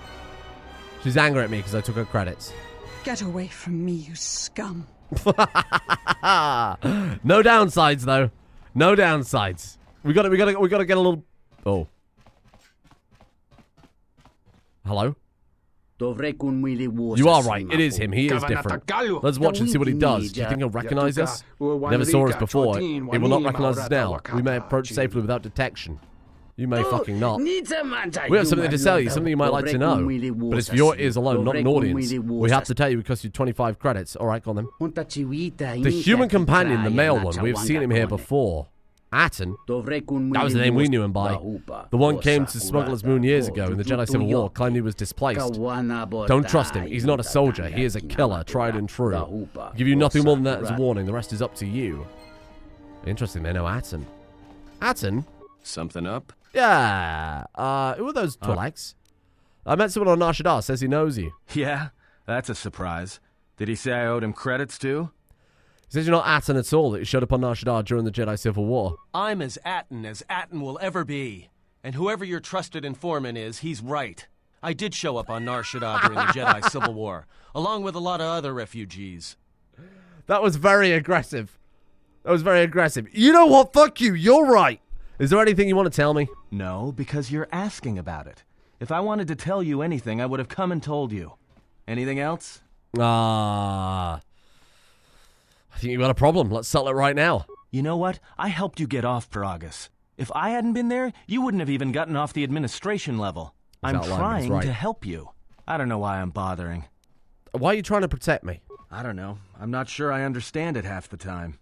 She's angry at me because I took her credits. Get away from me, you scum. No downsides, though. No downsides. We gotta get a little... oh. Hello? You are right. It is him. He is different. Let's watch and see what he does. Do you think he'll recognize us? Never saw us before. He will not recognize us now. We may approach safely without detection. You may fucking not. We have something to tell you, something you might like to know. But it's for your ears alone, not an audience. We have to tell you it costs you 25 credits. Alright, go on then. The human companion, the male one. We've seen him here before. Atton. That was the name we knew him by. The one came to Smuggler's Moon years ago in the Jedi Civil War, claimed he was displaced. Don't trust him. He's not a soldier. He is a killer, tried and true. I'll give you nothing more than that as a warning. The rest is up to you. Interesting, they know Atton. Atton? Something up? Yeah. Who are those Twi'leks? I met someone on Nar Shaddaa, says he knows you. Yeah? That's a surprise. Did he say I owed him credits too? He says you're not Atton at all, that you showed up on Nar Shaddaa during the Jedi Civil War. I'm as Atton will ever be. And whoever your trusted informant is, he's right. I did show up on Nar Shaddaa during the Jedi Civil War, along with a lot of other refugees. That was very aggressive. You know what? Fuck you. You're right. Is there anything you want to tell me? No, because you're asking about it. If I wanted to tell you anything, I would have come and told you. Anything else? I think you've got a problem. Let's settle it right now. You know what? I helped you get off Peragus. If I hadn't been there, you wouldn't have even gotten off the administration level. I'm trying to help you. I don't know why I'm bothering. Why are you trying to protect me? I don't know. I'm not sure I understand it half the time.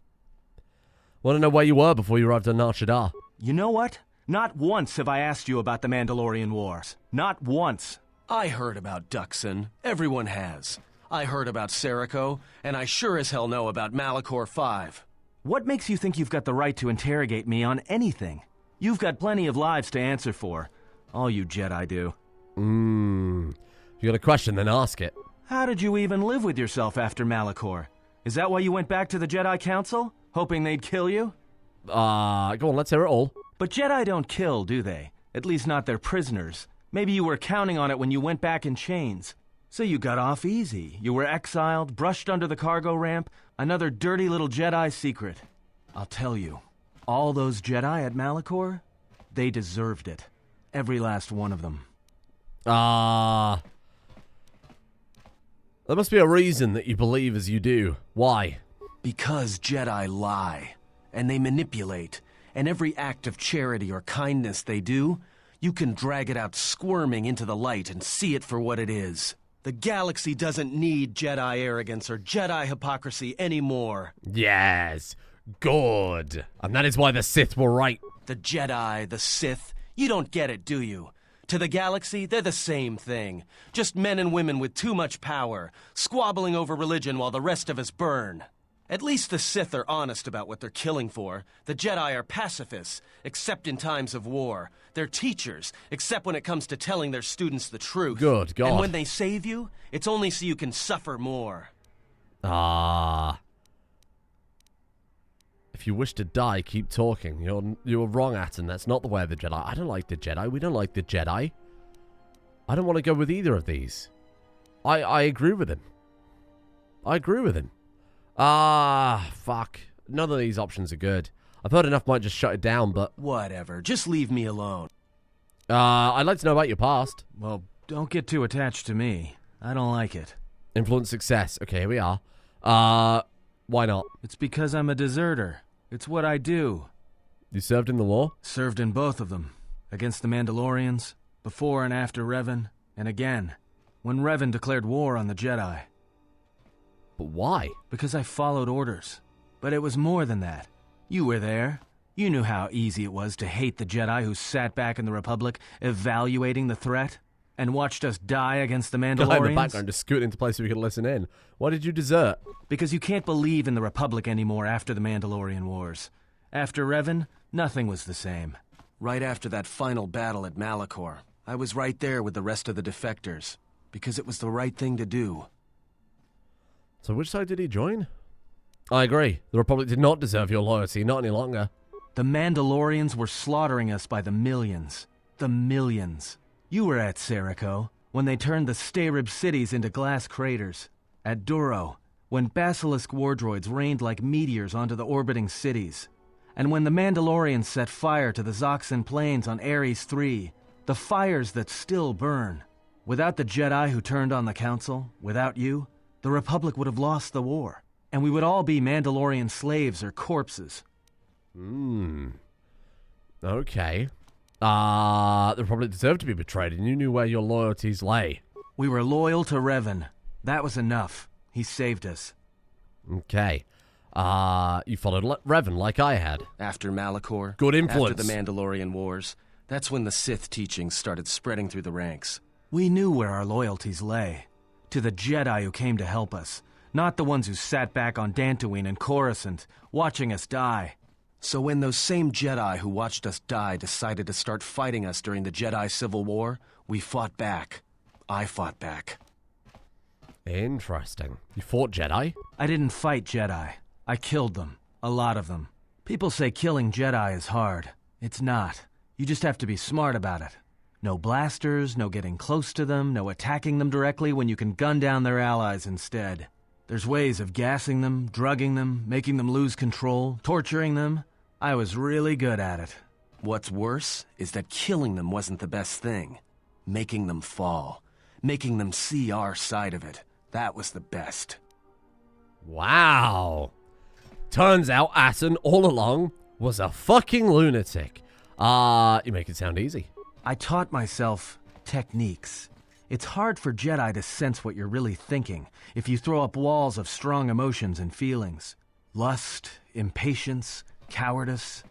Want to know where you were before you arrived on Nar Shaddaa? You know what? Not once have I asked you about the Mandalorian Wars. Not once. I heard about Duxon. Everyone has. I heard about Serico, and I sure as hell know about Malachor 5. What makes you think you've got the right to interrogate me on anything? You've got plenty of lives to answer for. All you Jedi do. If you got a question, then ask it. How did you even live with yourself after Malachor? Is that why you went back to the Jedi Council? Hoping they'd kill you? Go on, let's hear it all. But Jedi don't kill, do they? At least not their prisoners. Maybe you were counting on it when you went back in chains. So you got off easy. You were exiled, brushed under the cargo ramp, another dirty little Jedi secret. I'll tell you, all those Jedi at Malachor, they deserved it. Every last one of them. There must be a reason that you believe as you do. Why? Because Jedi lie, and they manipulate, and every act of charity or kindness they do, you can drag it out squirming into the light and see it for what it is. The galaxy doesn't need Jedi arrogance or Jedi hypocrisy anymore. Yes, good. And that is why the Sith were right. The Jedi, the Sith, you don't get it, do you? To the galaxy, they're the same thing. Just men and women with too much power, squabbling over religion while the rest of us burn. At least the Sith are honest about what they're killing for. The Jedi are pacifists, except in times of war. They're teachers, except when it comes to telling their students the truth. Good God. And when they save you, it's only so you can suffer more. If you wish to die, keep talking. You're wrong, Atton. That's not the way of the Jedi. I don't like the Jedi. We don't like the Jedi. I don't want to go with either of these. I agree with him. Fuck. None of these options are good. I've heard enough might just shut it down, but... Whatever. Just leave me alone. I'd like to know about your past. Well, don't get too attached to me. I don't like it. Influence success. Okay, here we are. Why not? It's because I'm a deserter. It's what I do. You served in the war? Served in both of them. Against the Mandalorians, before and after Revan, and again, when Revan declared war on the Jedi. But why? Because I followed orders. But it was more than that. You were there. You knew how easy it was to hate the Jedi who sat back in the Republic, evaluating the threat, and watched us die against the Mandalorians. Guy in the background just scooting into place so we could listen in. Why did you desert? Because you can't believe in the Republic anymore after the Mandalorian Wars. After Revan, nothing was the same. Right after that final battle at Malachor, I was right there with the rest of the defectors, because it was the right thing to do. So which side did he join? I agree. The Republic did not deserve your loyalty, not any longer. The Mandalorians were slaughtering us by the millions. The millions. You were at Serico, when they turned the Starib cities into glass craters. At Duro, when Basilisk wardroids rained like meteors onto the orbiting cities. And when the Mandalorians set fire to the Zoxan plains on Ares III, the fires that still burn. Without the Jedi who turned on the Council, without you, the Republic would have lost the war. And we would all be Mandalorian slaves or corpses. Okay. The Republic deserved to be betrayed, and you knew where your loyalties lay. We were loyal to Revan. That was enough. He saved us. Okay. You followed Revan like I had. After Malachor. Good influence. After the Mandalorian Wars. That's when the Sith teachings started spreading through the ranks. We knew where our loyalties lay. To the Jedi who came to help us. Not the ones who sat back on Dantooine and Coruscant, watching us die. So when those same Jedi who watched us die decided to start fighting us during the Jedi Civil War, we fought back. I fought back. Interesting. You fought Jedi? I didn't fight Jedi. I killed them. A lot of them. People say killing Jedi is hard. It's not. You just have to be smart about it. No blasters, no getting close to them, no attacking them directly when you can gun down their allies instead. There's ways of gassing them, drugging them, making them lose control, torturing them. I was really good at it. What's worse is that killing them wasn't the best thing. Making them fall. Making them see our side of it. That was the best. Wow. Turns out Atton, all along, was a fucking lunatic. You make it sound easy. I taught myself techniques. It's hard for Jedi to sense what you're really thinking if you throw up walls of strong emotions and feelings. Lust, impatience, cowardice.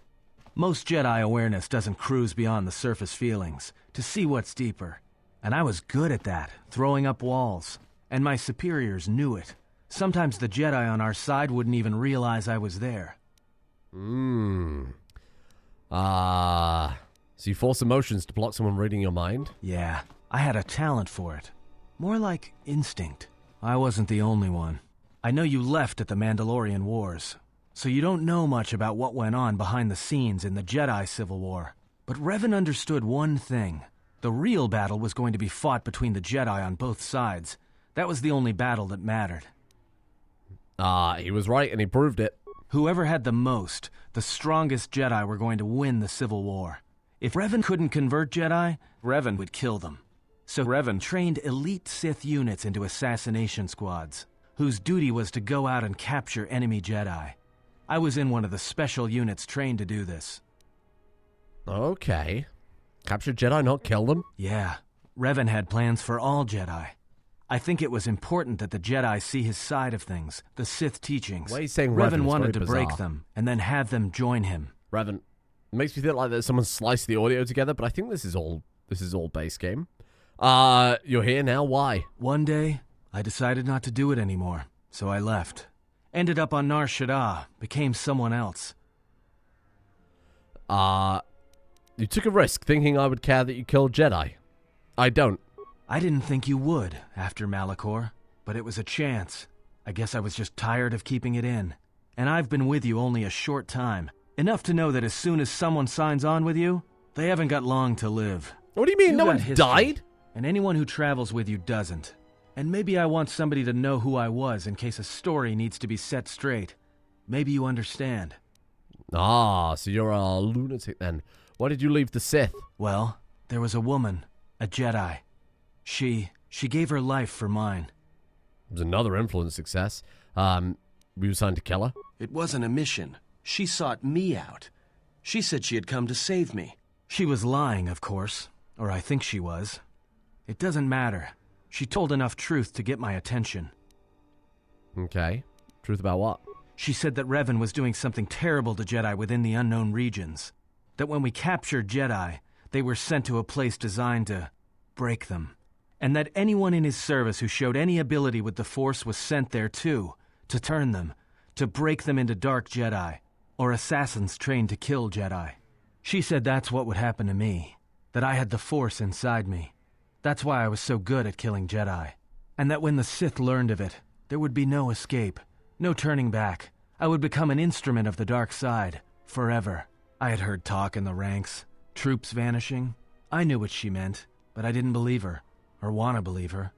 Most Jedi awareness doesn't cruise beyond the surface feelings to see what's deeper. And I was good at that, throwing up walls. And my superiors knew it. Sometimes the Jedi on our side wouldn't even realize I was there. So you force emotions to block someone reading your mind? Yeah, I had a talent for it. More like instinct. I wasn't the only one. I know you left at the Mandalorian Wars, so you don't know much about what went on behind the scenes in the Jedi Civil War. But Revan understood one thing. The real battle was going to be fought between the Jedi on both sides. That was the only battle that mattered. He was right, and he proved it. Whoever had the most, the strongest Jedi were going to win the Civil War. If Revan couldn't convert Jedi, Revan would kill them. So Revan trained elite Sith units into assassination squads, whose duty was to go out and capture enemy Jedi. I was in one of the special units trained to do this. Okay. Capture Jedi, not kill them? Yeah. Revan had plans for all Jedi. I think it was important that the Jedi see his side of things, the Sith teachings. Why are you saying Revan wanted to bizarre. break them, and then have them join him. Revan, it makes me feel like that someone sliced the audio together, but I think this is all base game. You're here now, why? One day, I decided not to do it anymore, so I left. Ended up on Nar Shaddaa, became someone else. You took a risk thinking I would care that you killed Jedi. I don't. I didn't think you would, after Malachor, but it was a chance. I guess I was just tired of keeping it in. And I've been with you only a short time. Enough to know that as soon as someone signs on with you, they haven't got long to live. What do you mean? No one's died? And anyone who travels with you doesn't. And maybe I want somebody to know who I was in case a story needs to be set straight. Maybe you understand. So you're a lunatic then. Why did you leave the Sith? Well, there was a woman, a Jedi. She gave her life for mine. It was another influence success. Were you assigned to kill her? It wasn't a mission. She sought me out. She said she had come to save me. She was lying, of course. Or I think she was. It doesn't matter. She told enough truth to get my attention. Okay. Truth about what? She said that Revan was doing something terrible to Jedi within the unknown regions. That when we captured Jedi, they were sent to a place designed to break them. And that anyone in his service who showed any ability with the Force was sent there too, to turn them, to break them into dark Jedi, or assassins trained to kill Jedi. She said that's what would happen to me, that I had the Force inside me. That's why I was so good at killing Jedi. And that when the Sith learned of it, there would be no escape, no turning back. I would become an instrument of the dark side, forever. I had heard talk in the ranks, troops vanishing. I knew what she meant, but I didn't believe her. Or want to believe her.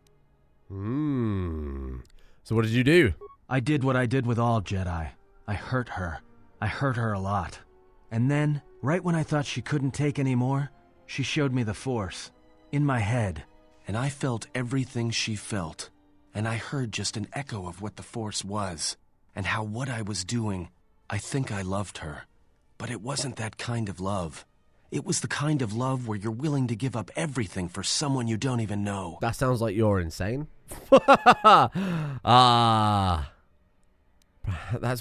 So what did you do? I did what I did with all Jedi. I hurt her. I hurt her a lot. And then, right when I thought she couldn't take any more, she showed me the Force. In my head. And I felt everything she felt. And I heard just an echo of what the Force was. And how what I was doing, I think I loved her. But it wasn't that kind of love. It was the kind of love where you're willing to give up everything for someone you don't even know. That sounds like you're insane. That's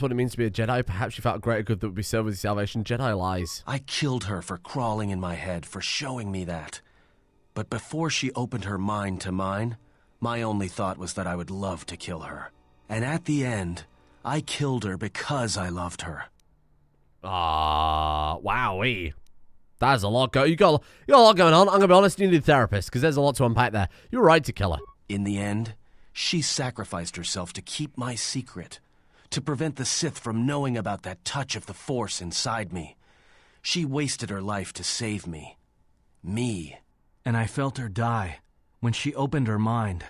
what it means to be a Jedi. Perhaps you felt greater good that would be served with salvation. Jedi lies. I killed her for crawling in my head, for showing me that. But before she opened her mind to mine, my only thought was that I would love to kill her. And at the end, I killed her because I loved her. Wowee. That's a lot you got a lot going on. I'm gonna be honest, you need a therapist, because there's a lot to unpack there. You were right to kill her. In the end, she sacrificed herself to keep my secret, to prevent the Sith from knowing about that touch of the Force inside me. She wasted her life to save me. Me. And I felt her die when she opened her mind.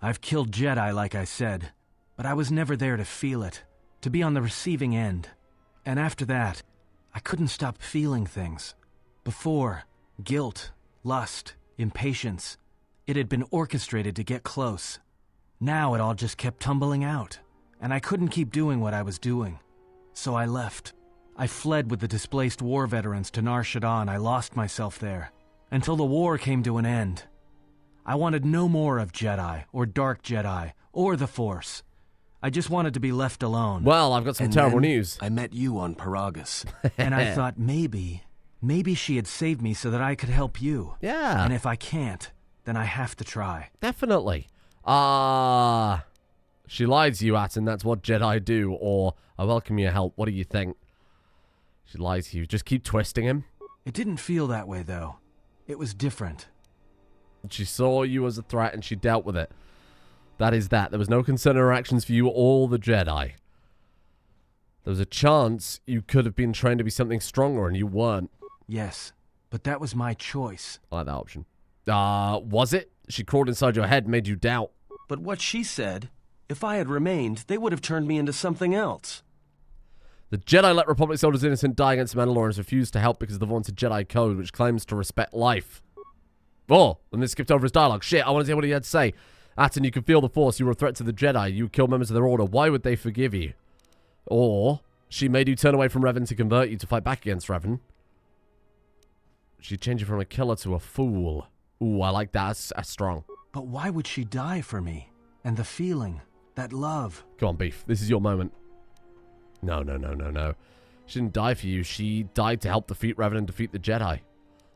I've killed Jedi, like I said, but I was never there to feel it, to be on the receiving end. And after that, I couldn't stop feeling things. Before, guilt, lust, impatience. It had been orchestrated to get close. Now it all just kept tumbling out, and I couldn't keep doing what I was doing. So I left. I fled with the displaced war veterans to Nar Shaddaa. I lost myself there, until the war came to an end. I wanted no more of Jedi, or Dark Jedi, or the Force. I just wanted to be left alone. Well, I've got some terrible news. I met you on Paragus. And I thought maybe she had saved me so that I could help you. Yeah. And if I can't, then I have to try. Definitely. She lied to you, Atton. That's what Jedi do. Or, I welcome your help. What do you think? She lied to you. Just keep twisting him. It didn't feel that way, though. It was different. She saw you as a threat and she dealt with it. That is that. There was no concern in her actions for you or the Jedi. There was a chance you could have been trained to be something stronger and you weren't. Yes, but that was my choice. I like that option. Was it? She crawled inside your head and made you doubt. But what she said, if I had remained, they would have turned me into something else. The Jedi let Republic soldiers innocent die against the Mandalorians, refused to help because of the vaunted Jedi code, which claims to respect life. Oh, and they skipped over his dialogue. Shit, I want to hear what he had to say. Atton, you can feel the Force. You were a threat to the Jedi. You killed members of their order. Why would they forgive you? Or, she made you turn away from Revan to convert you to fight back against Revan. She changed you from a killer to a fool. Ooh, I like that. That's strong. But why would she die for me? And the feeling, that love. Come on, Beef. This is your moment. No. She didn't die for you. She died to help defeat Revan and defeat the Jedi.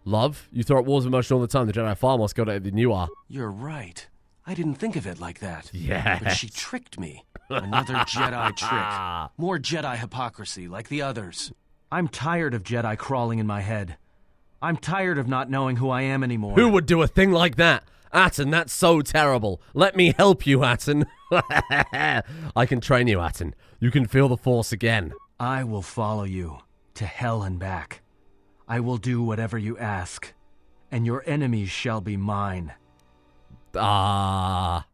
Love? You throw at wars of emotion all the time. The Jedi are far more skilled at it than you are. You're right. I didn't think of it like that. Yes. But she tricked me. Another Jedi trick. More Jedi hypocrisy, like the others. I'm tired of Jedi crawling in my head. I'm tired of not knowing who I am anymore. Who would do a thing like that? Atton, that's so terrible. Let me help you, Atton. I can train you, Atton. You can feel the Force again. I will follow you to hell and back. I will do whatever you ask, and your enemies shall be mine. That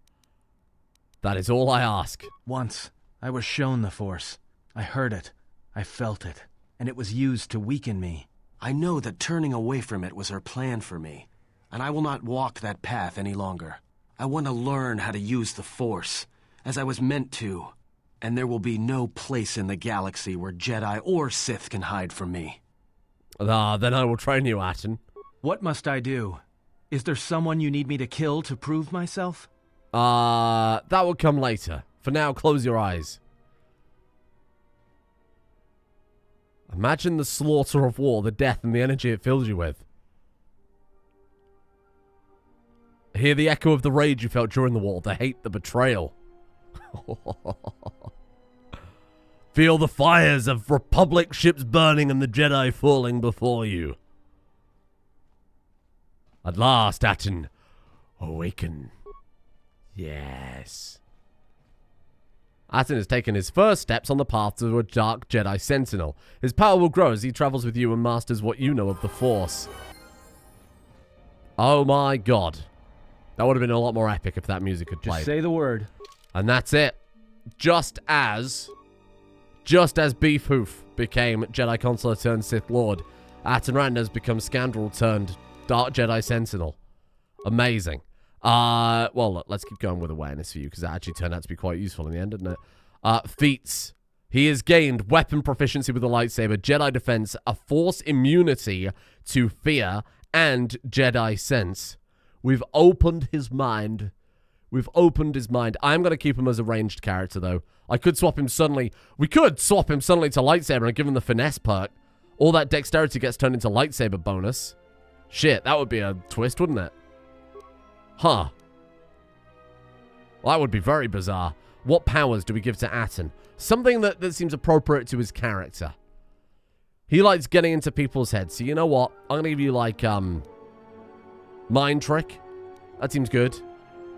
is all I ask. Once, I was shown the Force. I heard it. I felt it. And it was used to weaken me. I know that turning away from it was her plan for me, and I will not walk that path any longer. I want to learn how to use the Force, as I was meant to, and there will be no place in the galaxy where Jedi or Sith can hide from me. Then I will train you, Atton. What must I do? Is there someone you need me to kill to prove myself? That will come later. For now, close your eyes. Imagine the slaughter of war, the death, and the energy it fills you with. Hear the echo of the rage you felt during the war, the hate, the betrayal. Feel the fires of Republic ships burning and the Jedi falling before you. At last, Atton, awaken. Yes. Atton has taken his first steps on the path to a dark Jedi Sentinel. His power will grow as he travels with you and masters what you know of the Force. Oh my god. That would have been a lot more epic if that music had played. Just say the word. And that's it. Just as Beef Hoof became Jedi Consular turned Sith Lord, Atton Rand has become Scandal turned Dark Jedi Sentinel. Amazing. Well, look, let's keep going with awareness for you, because that actually turned out to be quite useful in the end, didn't it? Feats. He has gained weapon proficiency with the lightsaber, Jedi defense, a Force immunity to fear, and Jedi sense. We've opened his mind. We've opened his mind. I'm going to keep him as a ranged character, though. I could swap him suddenly. We could swap him suddenly to lightsaber and give him the finesse perk. All that dexterity gets turned into lightsaber bonus. Shit, that would be a twist, wouldn't it? Huh. Well, that would be very bizarre. What powers do we give to Atton? Something that seems appropriate to his character. He likes getting into people's heads. So you know what? I'm going to give you, like, Mind Trick. That seems good.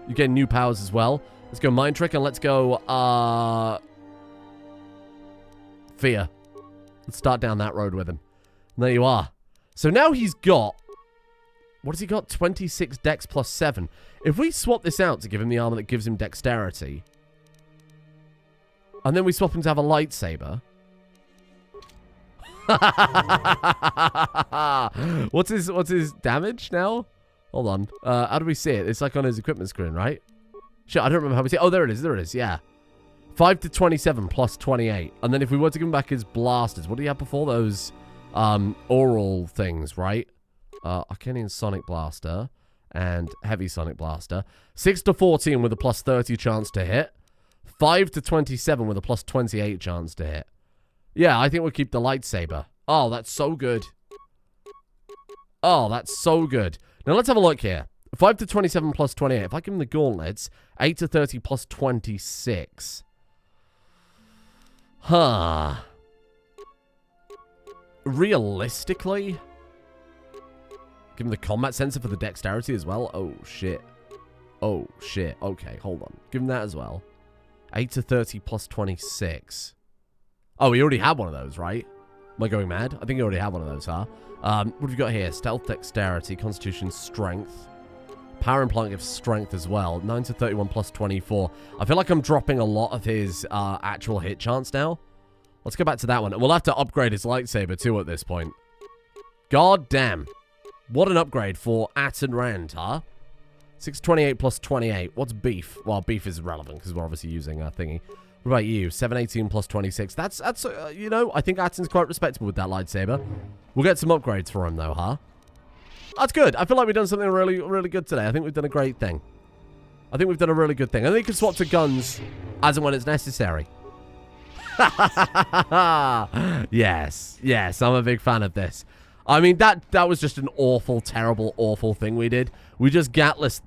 You get new powers as well. Let's go Mind Trick and let's go, Fear. Let's start down that road with him. And there you are. So now he's got... What has he got? 26 dex plus 7. If we swap this out to give him the armor that gives him dexterity, and then we swap him to have a lightsaber... What's his damage now? Hold on. How do we see it? It's like on his equipment screen, right? Shit, I don't remember how we see it. Oh, there it is. There it is. Yeah. 5 to 27 plus 28. And then if we were to give him back his blasters, what do you have before those oral things, right? Arcanian Sonic Blaster and Heavy Sonic Blaster. 6 to 14 with a plus 30 chance to hit. 5 to 27 with a plus 28 chance to hit. Yeah, I think we'll keep the lightsaber. Oh, that's so good. Oh, that's so good. Now, let's have a look here. 5 to 27 plus 28. If I give him the gauntlets, 8 to 30 plus 26. Huh. Realistically... Give him the combat sensor for the dexterity as well. Oh, shit. Oh, shit. Okay, hold on. Give him that as well. 8 to 30 plus 26. Oh, he already had one of those, right? Am I going mad? I think he already had one of those, huh? What have we got here? Stealth, dexterity, constitution, strength. Power implant gives strength as well. 9 to 31 plus 24. I feel like I'm dropping a lot of his actual hit chance now. Let's go back to that one. We'll have to upgrade his lightsaber too at this point. God damn. What an upgrade for Atton Rand, huh? 628 plus 28. What's beef? Well, beef is relevant because we're obviously using a thingy. What about you? 718 plus 26. That's you know, I think Atton's quite respectable with that lightsaber. We'll get some upgrades for him, though, huh? That's good. I feel like we've done something really, really good today. I think we've done a great thing. I think we've done a really good thing. And then you can swap to guns as and when it's necessary. Yes. Yes, I'm a big fan of this. I mean, that was just an awful, terrible, awful thing we did. We just gaslighted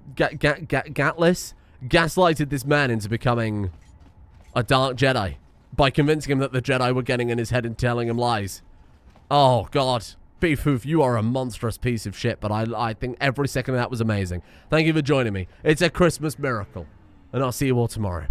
this man into becoming a dark Jedi by convincing him that the Jedi were getting in his head and telling him lies. Oh, God. Beef Hoof, you are a monstrous piece of shit, but I think every second of that was amazing. Thank you for joining me. It's a Christmas miracle, and I'll see you all tomorrow.